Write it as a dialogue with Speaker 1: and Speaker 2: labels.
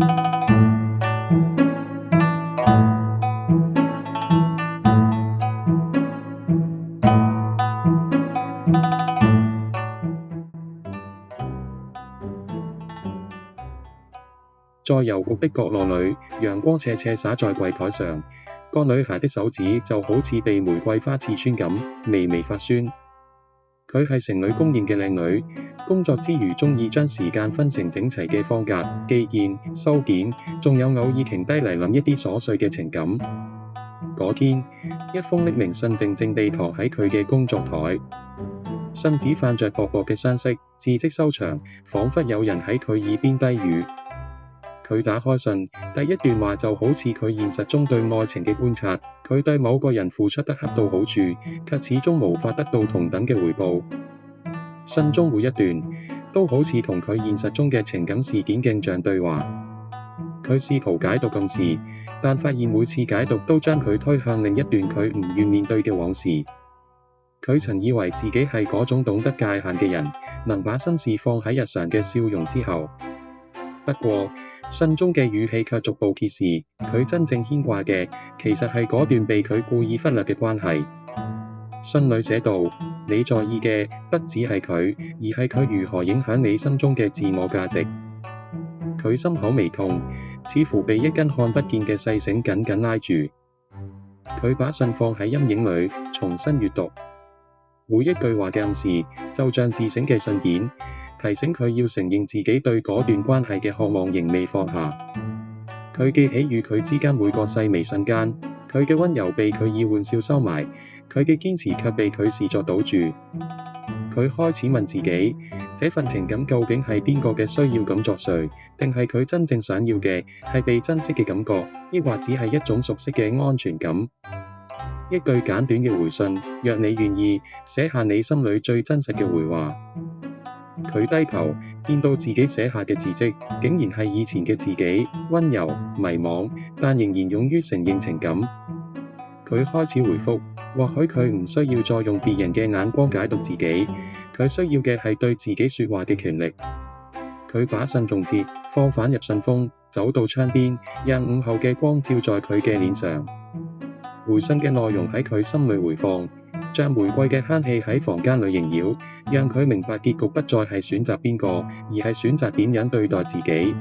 Speaker 1: 在郵局的角落裏，陽光斜斜灑在櫃檯上，個女孩的手指就好似被玫瑰花刺穿咁，微微發酸。佢係城裏公認嘅靚女，工作之餘鍾意將時間分成整齊嘅方格，寄件、收件，仲有偶爾停低嚟諗一啲瑣碎嘅情感。嗰天，一封匿名信靜靜地躺喺佢嘅工作台，信紙泛着薄薄嘅山色，字跡修長，彷彿有人喺佢耳邊低語。佢打開信，第一段話就好似佢現實中對愛情嘅觀察，佢對某個人付出得恰到好處，卻始終無法得到同等嘅回報。信中每一段都好似同佢現實中嘅情感事件鏡像對話。佢試圖解讀暗示，但發現每次解讀都將佢推向另一段佢唔願面對嘅往事。佢曾以為自己係嗰種懂得界限嘅人，能把心事放喺日常嘅笑容之後。不過，信中嘅語氣卻逐步揭示，佢真正牽掛嘅其實係嗰段被佢故意忽略嘅關係。信裏寫道：你在意嘅不只係佢，而係佢如何影響你心中嘅自我價值。佢心口微痛，似乎被一根看不見嘅細繩緊緊拉住。佢把信放喺陰影裏，重新閱讀。每一句話嘅暗示，就像自省嘅信件，提醒佢要承認自己對嗰段關係嘅渴望仍未放下。佢記起與佢之間每個細微瞬間，佢嘅溫柔被佢以玩笑收埋，佢嘅堅持卻被佢視作賭注。佢開始問自己，這份情感究竟係邊個嘅需要感作祟，定係佢真正想要嘅係被珍惜嘅感覺，抑或只係一種熟悉嘅安全感。一句簡短嘅回信，若你願意，寫下你心裏最真實嘅回話。佢低頭見到自己寫下嘅字跡，竟然係以前嘅自己，溫柔、迷惘，但仍然勇於承認情感。佢開始回覆，或許佢唔需要再用別人嘅眼光解讀自己，佢需要嘅係對自己說話嘅權力。佢把信重摺，放返入信封，走到窗邊，讓午後嘅光照在佢嘅臉上。回信嘅內容喺佢心裏回放，像玫瑰嘅香氣喺房間裏縈繞，讓佢明白結局不再係選擇邊個，而係選擇點樣對待自己。